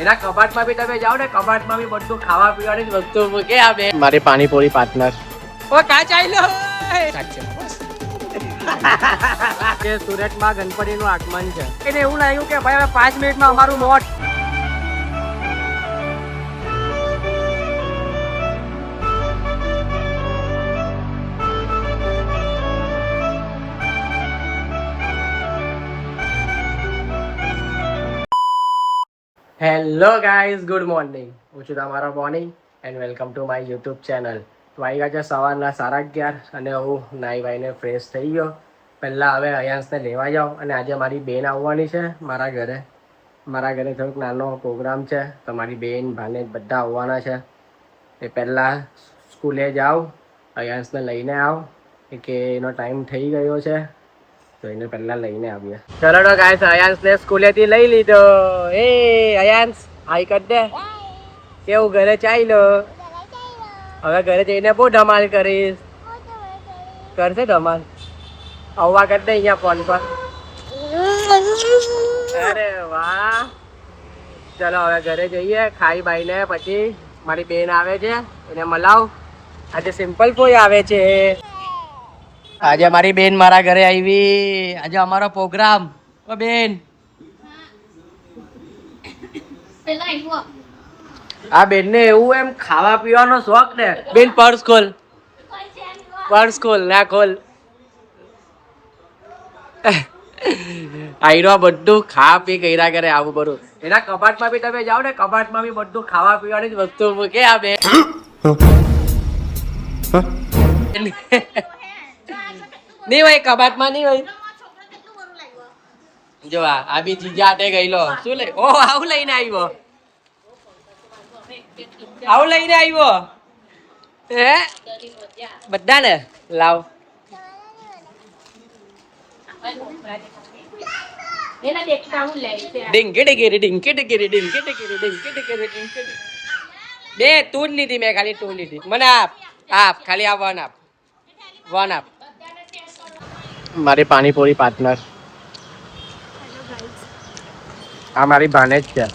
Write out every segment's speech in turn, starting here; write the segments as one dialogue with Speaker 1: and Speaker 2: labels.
Speaker 1: એના કબાટમાં બી તમે જાઓ ને, કબાટમાં બી બધું ખાવા પીવાની જ વસ્તુ મૂકે આ બે. મારી પાણીપુરી પાર્ટનર ઓ કાચ આઈલો કે સુરતમાં ગણપતિનું આગમન છે. એને એવું લાગ્યું કે ભાઈ હવે 5 મિનિટમાં અમારું મોટ. Hello guys, good morning. હું છું તમારો morning and welcome to my YouTube channel. વાગ્યા છે સવારના 11:30 અને હું નાઈ વાઈને ફ્રેશ થઈ ગયો. પહેલાં હવે અયાંશને લેવા જાઉં અને આજે મારી બેન આવવાની છે મારા ઘરે. મારા ઘરે થોડુંક નાનો પ્રોગ્રામ છે તો મારી બેન ભાને બધા આવવાના છે. એ પહેલાં સ્કૂલે જાઉં, અયાંશને લઈને આવ કે એનો ટાઈમ થઈ ગયો છે તો એને પહેલા લઈને આવીએ. ચલો તો ગાઈસ, અયાંશને સ્કૂલેથી લઈ લીધો. એ અયાંશ હાઈ કર દે. કેવું ઘરે ચાલ્યો? હવે ઘરે જઈને બહુ ધમાલ કરીશ. કરશે ધમાલ? આવવા કર દે અહીંયા ફોન પર. અરે વાહ. ચલો હવે ઘરે જઈએ, ખાઈ બાઈને પછી મારી બેન આવે છે એને મલાવ. આજે સિમ્પલ બોય આવે છે. આજે મારી બેન મારા ઘરે આવી. આજે અમારો પ્રોગ્રામ. ઓ બેન, આ બેન ને એવું એમ ખાવા પીવાનો શોખ ને. બેન પર્સ ખોલ, પર્સ ખોલ ના ખોલ. આઈરો બધું ખા પી કર્યા કરે આવું બધું. એના કબાટમાં બી તમે જાઓ ને, કબાટમાં બી બધું ખાવા પીવાની જ વસ્તુ મૂકે આ બેન. નહીં હોય કબાટમાં, નહીં હોય. જો આ બી જીજા હાટે ગયેલો. શું લઈ? ઓ આવું લઈને આવ્યો, આવું લઈને આવ્યો. હે બધા ને લાવ. ડિંકી ડિંકી ડિંકી ડિંકી ડિંકી ડિંકી ડિંકી ડિંકી. બે તું જ લીધી, મેં ખાલી તું લીધી. મને આપ, આપ ખાલી આ વન આપ, વન આપ. મારી પાણીપુરી પાર્ટનર આ મારી ભાને જ છે.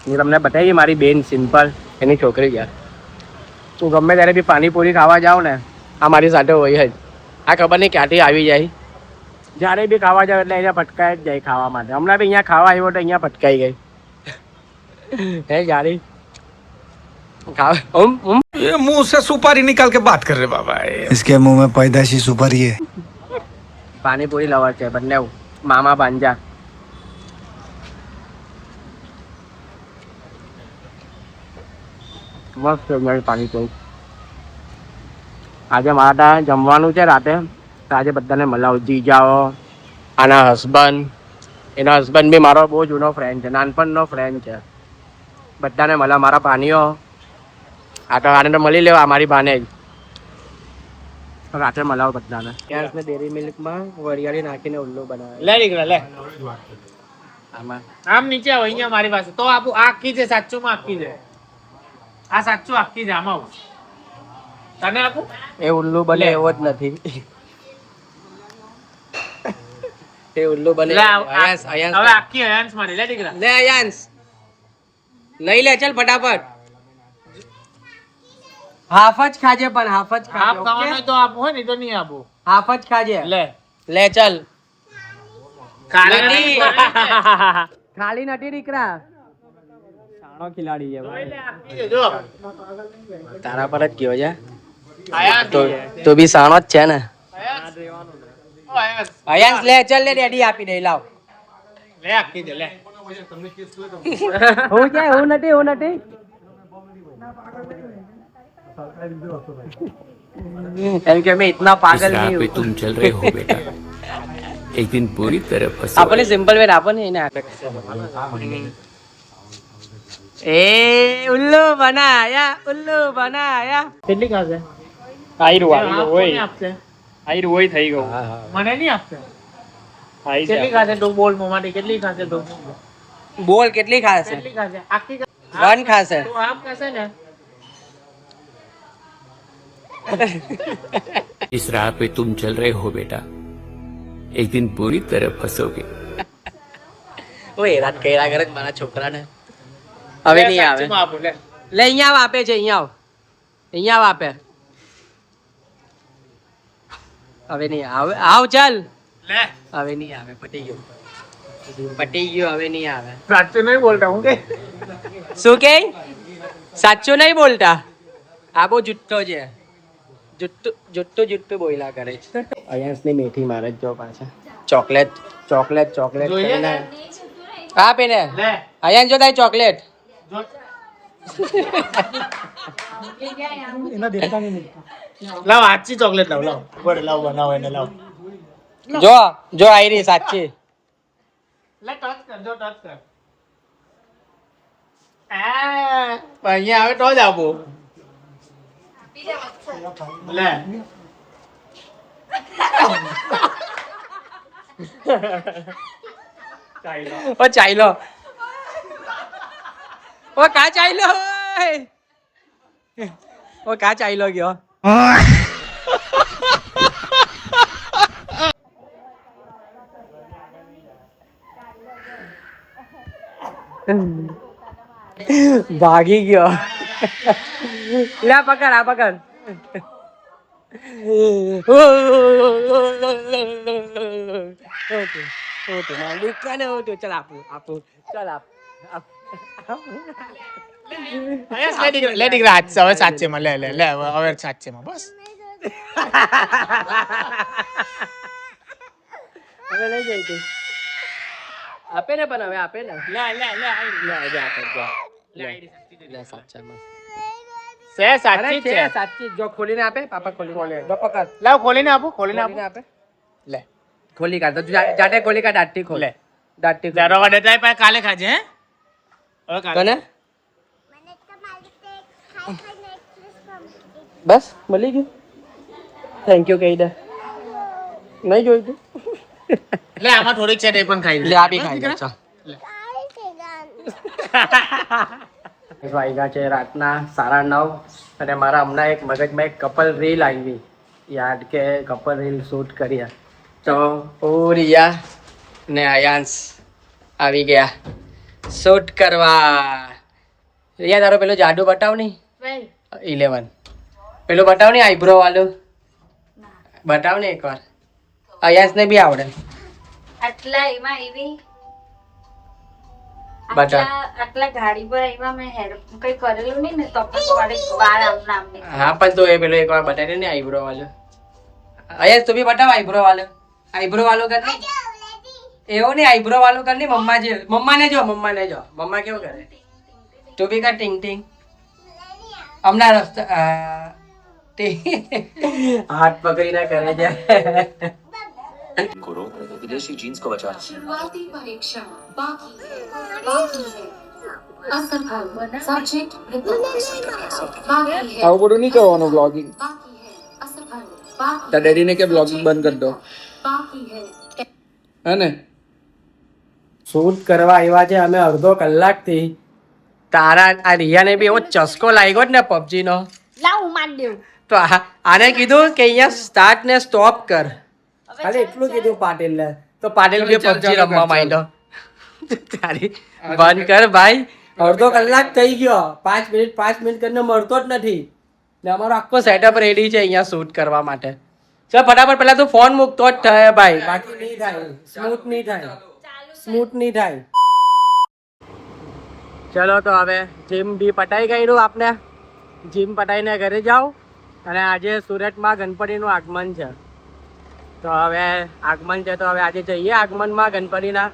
Speaker 1: હું તમને બતાવી મારી બેન સિમ્પલ, એની છોકરી છે. હું ગમે ત્યારે બી પાણીપુરી ખાવા જાઉં ને આ મારી સાથે હોય જ. આ ખબર નહીં ક્યાંથી આવી જાય. જ્યારે બી ખાવા જાવ એટલે અહીંયા ભટકાઈ જ જાય ખાવા માટે. હમણાં બી અહીંયા ખાવા આવ્યો તો અહીંયા ભટકાઈ ગઈ. હે જારી
Speaker 2: ये मुंह से सुपारी निकाल के बात कर रहे बाबा.
Speaker 3: इसके मुंह में पैदाशी सुपारी है.
Speaker 1: પાણીપુરી લવર છે બંને, મામા ભાંજા. મસ્ત છે પાણીપુરી. આજે મારા ત્યાં જમવાનું છે રાતે, તો આજે બધાને મળાવું. જીજાઓ, આના હસબન્ડ, એના હસબન્ડ બી મારો બહુ જૂનો ફ્રેન્ડ છે, નાનપણનો ફ્રેન્ડ છે. બધાને મળા. મારા ભાનીઓ આ તો આને તો મળી લેવા, મારી ભાને જ રાત્રે મળાવો બધાને. ત્યાં ડેરી મિલ્કમાં વરિયાળી નાખીને ઉલ્લુ બનાવે.
Speaker 4: લે નીકળે લે.
Speaker 1: આમાં
Speaker 4: આમ નીચે આવો, અહીંયા મારી પાસે તો આપું. આ આખી છે, સાચું માં આખી છે. આ સાચું આખી છે. આમાં આવું તને આપું.
Speaker 1: એ ઉલ્લુ બને એવો જ નથી. એ ઉલ્લુ બને.
Speaker 4: લે
Speaker 1: અયાંશ, અયાંશ
Speaker 4: હવે આખી અયાંશ મારી લે નીકળે.
Speaker 1: લે અયાંશ લઈ લે, ચલ ફટાફટ. હાફ જ ખાજે, પણ હાફ જ
Speaker 4: આપ
Speaker 1: ખાજે.
Speaker 4: ખાવાનું તો આપું, હોય ને તો નહીં આપું.
Speaker 1: હાફ જ ખાજે.
Speaker 4: લે
Speaker 1: લે ચલ.
Speaker 4: ખાલી
Speaker 1: ખાલી નથી દીકરા, સાણો ખિલાડી છે ભાઈ.
Speaker 4: જો
Speaker 1: તારા પર જ ગયો છે
Speaker 4: અયાંશ
Speaker 1: તો, તો બી સાણો જ છે ને.
Speaker 4: અયાંશ. ઓ અયાંશ.
Speaker 1: અયાંશ લે ચલ, લે ડેડી આપી દે. લાવ.
Speaker 4: લે આખી દે લે.
Speaker 1: હું કે હું નથી, હું નથી. એમ કે मैं इतना पागल नहीं हूँ.
Speaker 5: तुम चल रहे हो बेटा, एक दिन पूरी तरह फंसे.
Speaker 1: આપણને સિમ્પલ વે આપો ને એને. એ ઉલ્લુ બનાયા, ઉલ્લુ બનાયા.
Speaker 4: કેટલી ખાશે?
Speaker 6: આયરું
Speaker 4: કોને
Speaker 6: હોય
Speaker 4: આપશે?
Speaker 6: આયરું હોય થઈ ગયું
Speaker 4: મને નહીં આપશે.
Speaker 6: આઈ
Speaker 4: કેટલી ખાશે તું? બોલ મોમાંથી કેટલી ખાશે તું?
Speaker 1: બોલ કેટલી ખાશે?
Speaker 4: કેટલી ખાશે? આખી
Speaker 1: વન ખાશે.
Speaker 4: તું આપ ખાશે ને?
Speaker 5: इस राह पे तुम चल रहे हो बेटा, एक दिन पूरी तरह फंसोगे.
Speaker 1: ઓય રાત કર્યા કરે મારા છોકરાને. હવે
Speaker 4: લે,
Speaker 1: નહીં આવે
Speaker 4: સાચુંમાં આપું લે
Speaker 1: લે અહીંયા આવ આપે છે અહીંયા આવ આપે હવે નહીં આવે આવ ચાલ
Speaker 4: લે
Speaker 1: હવે નહીં આવે પટી ગયું હવે નહીં આવે
Speaker 4: સાચું નહીં બોલતા હું કે
Speaker 1: શું કે સાચું નહીં બોલતા આ બહુ જુઠ્ઠો છે જુઠ્ઠું બોયલા કરે છે અયાંશની મેથી મારે જ જો પાછા ચોકલેટ
Speaker 4: જોઈએ
Speaker 1: કરીને
Speaker 4: ને?
Speaker 1: આપે ને
Speaker 4: લે
Speaker 1: અયાંશ જો તારી ચોકલેટ
Speaker 4: જો લાવ આછી ચોકલેટ લાવ બોલ લાવ બનાવો એને લાવ
Speaker 1: જો આઈ રહી સાચી
Speaker 4: લે ટચ કર જો ટચ કર અહીંયા આવે તો જ આપું લે
Speaker 1: ઓ ચાઈલો ઓ કા ચાઈલો ઓ કા ચાઈલો ગયો ભાગી ગયો લે આ પકડ ચલ આપું ચલ આપ
Speaker 4: લે દીકરા હવે સાચેમાં લે હવે સાચેમાં બસ
Speaker 1: હવે લઈ જઈ તું આપે ને પણ હવે આપે ને
Speaker 4: લે
Speaker 1: આજે આપે જો
Speaker 4: લે
Speaker 1: લે સાચામાં
Speaker 4: સે સાચી
Speaker 1: છે
Speaker 4: છે
Speaker 1: સાચી જો ખોલીને આપે પાપા ખોલીને જો પકડ
Speaker 4: લાવ ખોલીને આપું ખોલીને
Speaker 1: ખોલીને
Speaker 4: આપું
Speaker 1: આપે લે ખોલી કાઢ તો જાતે ખોલી કાઢ દાટી ખોલ
Speaker 4: લે.
Speaker 1: દાટી ખોલ
Speaker 4: તારો વાડે તાય પાસે કાલે ખાજે હે હવે કાલે
Speaker 1: કોને બસ મળી ગયું થેન્ક યુ કહી દે નહીં જોઈતું
Speaker 4: લે આમાં થોડીક છે તે પણ ખાઈ
Speaker 1: લે આપી ખાઈ લે ચાલ વાગ્યા છે રાતના 9:30 અને મારા હમણાં એક મગજમાં એક કપલ રીલ આવી યાદ કે કપલ રીલ શૂટ કર્યા તો ઓ રિયા ને અયાંશ આવી ગયા શૂટ કરવા રિયા તારો પેલો જાડુ બતાવ નહીં 11 પેલો બતાવ ને આઈબ્રો વાળું બતાવ ને એકવાર અયાંશને બી આવડે
Speaker 7: આટલા એમાં એવી
Speaker 1: બટા.
Speaker 7: આટલા ગાડી પર એમાં મેં હેર કઈ કરેલું નહીં ને તો પણ મારે વાર આમ નામ નહીં
Speaker 1: હા પણ તો એ પેલો એકવાર બતાવી ને આઈબ્રો વાળો અયાંશ તું બી બતાવ આઈબ્રો વાળો કર ને એવો નહીં આઈબ્રો વાળો કર ને મમ્માને જો મમ્મા કેવું કરે તું બી કર ટીંગ ટીંગ હમણાં રસ્તા હાથ પકડીને કરે છે
Speaker 8: शुरुआती परीक्षण बाकी है असफल सब्जेक्ट बाकी है
Speaker 2: આવું બધું નહીં કરવાનું બ્લોગિંગ
Speaker 8: बाकी है असफल बाकी
Speaker 2: તાર ડેડીને કે બ્લોગિંગ બંધ કરી દો
Speaker 8: बाकी है
Speaker 2: હે ને
Speaker 1: શૂટ કરવા આવ્યા છે અમે અડધો કલાકથી તારા આ રિયાને બી એવો ચસ્કો લાગ્યો જ ને પબજીનો
Speaker 7: લાવ હું માન દેવું
Speaker 1: તો આને કીધું કે અહીંયા સ્ટાર્ટ ને સ્ટોપ કર ખાલી એટલું કીધું પાટીલને તો પાટીલ બી પબજી રમવા માંડ્યો તારી બંધ કર ભાઈ અડધો કલાક થઈ ગયો 5 મિનિટ કરીને મળતો જ નથી ને અમારો આખો સેટઅપ રેડી છે અહીંયા શૂટ કરવા માટે ચાલ ફટાફટ પહેલા તું ફોન મૂકતો જ થાય ભાઈ બાકી નહીં થાય સ્મૂથ નહીં થાય ચલો તો હવે જીમ બી પટાઈ ગયું આપને જીમ પટાઈને ઘરે જાઓ અને આજે સુરતમાં ગણપતિનું આગમન છે તો હવે આગમન છે તો હવે આજે જઈએ આગમનમાં ગણપતિના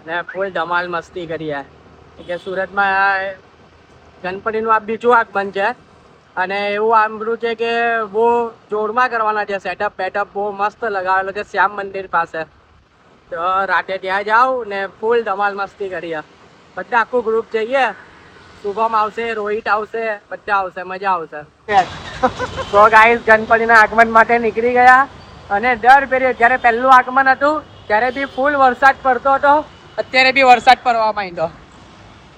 Speaker 1: અને ફૂલ ધમાલ મસ્તી કરીએ કે સુરતમાં ગણપતિનું આ બીજું આગમન છે અને એવું સાંભળ્યું છે કે બહુ જોરમાં કરવાના છે સેટઅપ બેટઅપ બહુ મસ્ત લગાવેલો છે શ્યામ મંદિર પાસે તો રાતે ત્યાં જાઓ ને ફૂલ ધમાલ મસ્તી કરીએ બધા આખું ગ્રુપ જઈએ શુભમ આવશે રોહિત આવશે બધા આવશે મજા આવશે તો ગાઈસ ગણપતિના આગમન માટે નીકળી ગયા અને દર ફેરે જ્યારે પહેલું આગમન હતું ત્યારે બી ફૂલ વરસાદ પડતો હતો અત્યારે બી વરસાદ પડવા માંડ્યો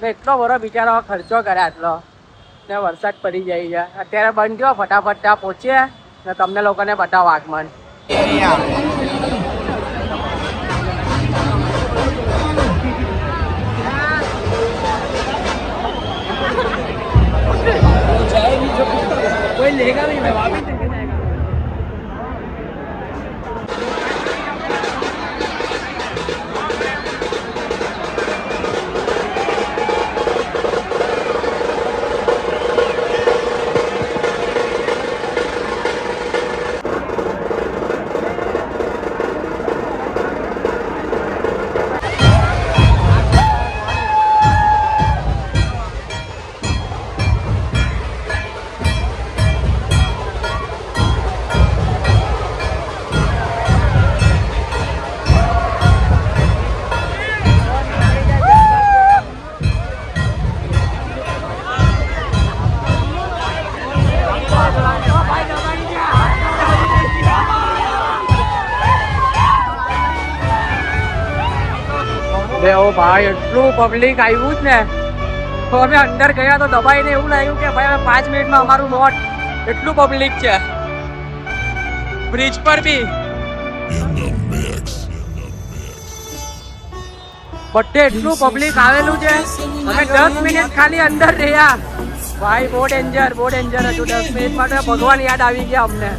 Speaker 1: ને એટલો બધો બિચારો ખર્ચો કરે આટલો ને વરસાદ પડી જાય છે અત્યારે બંધ થયો ફટાફટ ત્યાં પહોંચીએ ને તમને લોકોને બતાવો આગમન लेगा भी मैं वापस लेके जाएगा. ઓ ભાઈ એટલું પબ્લિક આવ્યું જ ને તો અમે અંદર ગયા તો દબાઈને એવું લાગ્યું કે ભાઈ 5 મિનિટમાં અમારું મોટ એટલું પબ્લિક છે બ્રિજ પર બી બધે એટલું પબ્લિક આવેલું છે અમે 10 મિનિટ ખાલી અંદર રહ્યા ભાઈ બહુ ડેન્જર હતું 10 મિનિટ માટે ભગવાન યાદ આવી ગયા અમને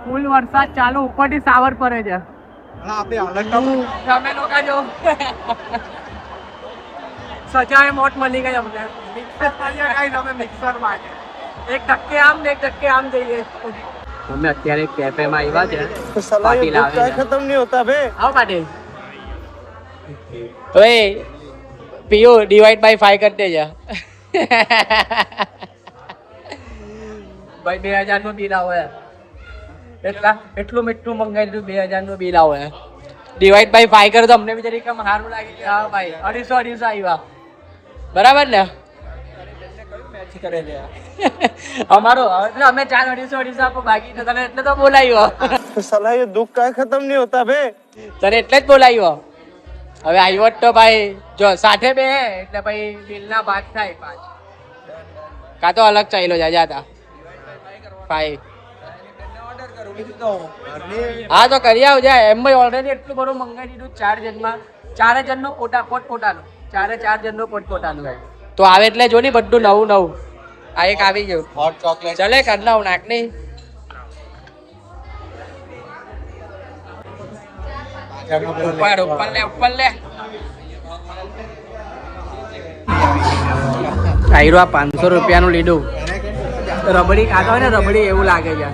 Speaker 1: ફૂલ વરસાદ ચાલુ ઉપરથી સાવર પડે છે અમે લોકો જો સજાએ મોટ મળી ગઈ અમને મિક્સરમાં એક ધક્કે આમ ને એક ધક્કે આમ જઈએ અમે અત્યારે કેફેમાં આવ્યા છે પાટીલ આવે છે ખતમ નહીં હોતા બે આવો પાટીલ ઓય પીઓ ડિવાઇડ બાય 5 કરી દેજો ભાઈ 2000 નું બિલ આવે એટલું મીઠું મંગાવી દીધું 2000 નું બિલ આવે ડિવાઈડ બાય 5 કરે તો અમને બી જરીક સારું લાગે કે હા ભાઈ 250 આવ્યા બરાબર ને અમારો એટલે અમે 4 આપો બાકી તો તને એટલે તો બોલાવ્યો
Speaker 9: સલાહ ये दुख का खत्म नहीं होता बे
Speaker 1: તને એટલે જ બોલાવ્યો હવે આવ્યો તો ભાઈ જો સાથે બે એટલે ભાઈ બિલ ના ભાગ થાય 5 કા તો અલગ ચાલ્યો જાય જાતા 5 હા તો કરી આવજે એમ ઓલરેડી એટલું બધું મંગાવી દીધું 4 જણમાં 4 જણનો પોતપોતાનું 4 જણનો પોતપોતાનું તો આવે એટલે જો ને બધું નવું આ એક આવી ગયું હોટ ચોકલેટ ચલે કર નાવ નાખ નહીં ઉપર લે આયરો આ 500 રૂપિયાનું લીધું રબડી ખાતો હોય ને રબડી એવું લાગે છે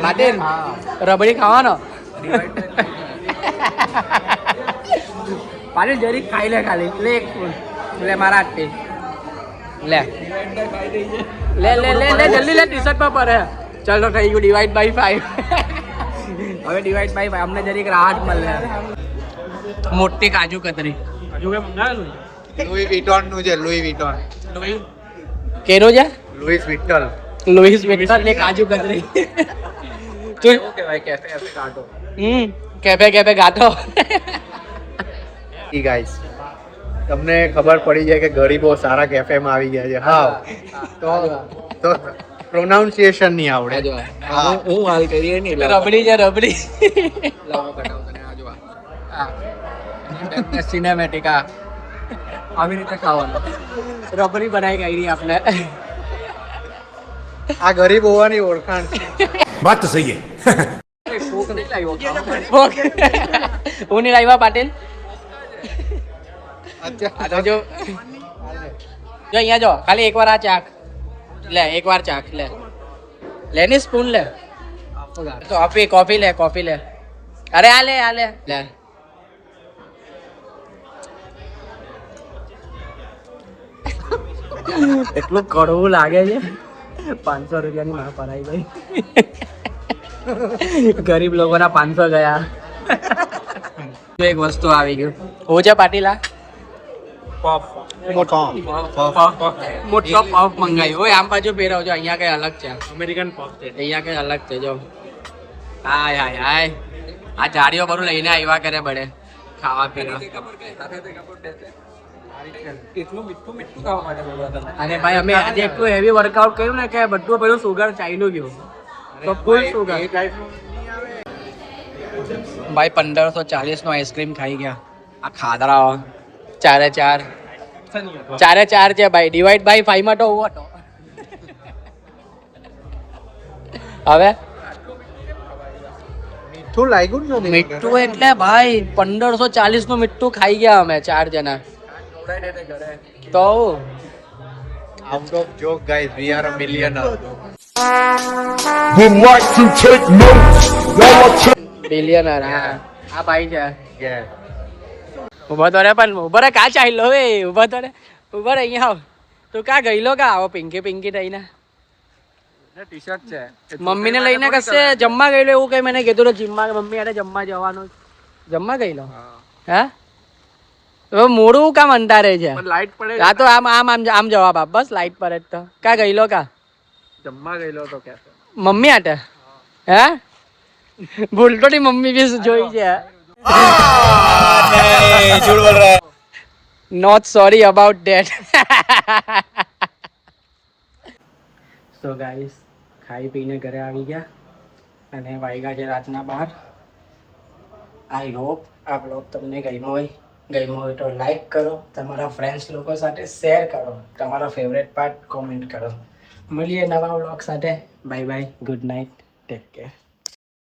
Speaker 1: પાટીલ રબડી ખાવાનો પાટીલ જરીક ખાઈ લે ખાલી લે એક લે મારા હાથથી લે જલ્દી લે ટી શર્ટ પર પડે ચાલ તો થઈ ગયું ડિવાઈડ બાય 5 હવે ડિવાઈડ બાય 5 અમને જરીક રાહત મળે મોટી કાજુ કતરી
Speaker 4: હજુ કે મંગાવેલું
Speaker 9: લુઈ વિટોન નું છે લુઈ વિટોન
Speaker 1: કેનો છે
Speaker 9: લુઈસ વિટલ
Speaker 1: ને કાજુ કતરી તું
Speaker 9: કહેવાય કેફે એફે કાઢો
Speaker 1: કેફે ગાતો
Speaker 9: ઈ ગાઈસ તમને ખબર પડી જાય કે ગરીબો સારા કેફે માં આવી ગયા છે હા તો પ્રોનાઉન્સિએશન નહીં આવડે
Speaker 2: હું હાલ કરીએ નહીં
Speaker 1: રબડી છે રબડી
Speaker 2: લાવો બતાવો તને આ જો
Speaker 1: આ સિનેમેટિક આવી રીતે ખાવાનું રબડી બનાવી ગઈ આપને
Speaker 9: આ ગરીબ હોવાની ઓળખાણ છે
Speaker 3: बात तो सही है
Speaker 1: હું નહીં લાવ્યા પાટીલ. આ તો જો અહીંયા જો ખાલી એકવાર આ ચાક લે, એકવાર ચાક લે, લેની સ્પૂન લે. કોફી લે, કોફી લે. અરે આ લે, આ લે લે. એટલું કડવું લાગે છે. 500 રૂપિયાની માં પરાઈ ગઈ. ગરીબ લોકોના 500 ગયા. એક વસ્તુ આવી ગયું. હું છે પાટીલા મોટો પફ મંગાવ્યો. ઓય આમ બાજુ પહેરાવજો, અહીંયા કઈ અલગ છે.
Speaker 6: અમેરિકન પફ છે.
Speaker 1: અહીંયા કઈ અલગ છે. જો હાય હાય હાય, આ જાડીઓ બધું લઈને આવ્યા કરે બડે ખાવા પીવા. અને ભાઈ અમે આજે એટલું હેવી વર્કઆઉટ કર્યું ને કે બધું પેલું સુગર ચાલ્યું ગયું. તો ફૂલ સુગર. ભાઈ 1540 નો આઈસ્ક્રીમ ખાઈ ગયા આ ખાધરાઓ. ચારે ચાર છે ભાઈ. ડિવાઈડ બાય 5 માં તો ઓવર. હવે
Speaker 9: મીઠું લાગ્યું જ નથી.
Speaker 1: મીઠું એટલે ભાઈ 1540 નું મીઠું ખાઈ ગયા અમે 4 જણા. તો
Speaker 9: out of joke guys, we are a millionaire.
Speaker 1: Billionaire. હા આ ભાઈ છે.
Speaker 9: યસ.
Speaker 1: ઉભો તો રે, પણ ઉભો રે, કા ચાલ્યો હવે? ઉભો તો રે, ઉભો રે, અહીંયા આવ. તું કા ગયેલો કા? આવો પિંકી પિંકી થઈને.
Speaker 2: ટી શર્ટ છે.
Speaker 1: મમ્મીને લઈને કશે જમવા ગયેલો એવું કઈ મને કીધું. જીમમાં મમ્મી હારે જમવા જવાનું. જમવા ગયેલો? હે? હવે મોડું કામ અંધારે છે.
Speaker 2: લાઈટ પડે.
Speaker 1: આ તો આમ આમ આમ આમ જવાબ આપ બસ. લાઈટ પર જ તો કા ગયેલો કા?
Speaker 2: જમવા ગયેલો તો કે
Speaker 1: મમ્મી હાટે? હે? ભૂલતો ની મમ્મી બી જોઈ છે. Not sorry about that. So guys, ખાઈ પીને ઘરે આવી ગયા અને વાગ્યા છે રાતના 12. આઈ હોપ આ બ્લોગ તમને ગમ્યો હોય તો લાઈક કરો, તમારા ફ્રેન્ડ્સ લોકો સાથે શેર કરો, તમારો ફેવરેટ પાર્ટ કોમેન્ટ કરો. મળીએ નવા બ્લોગ સાથે. Bye bye, good night, take care.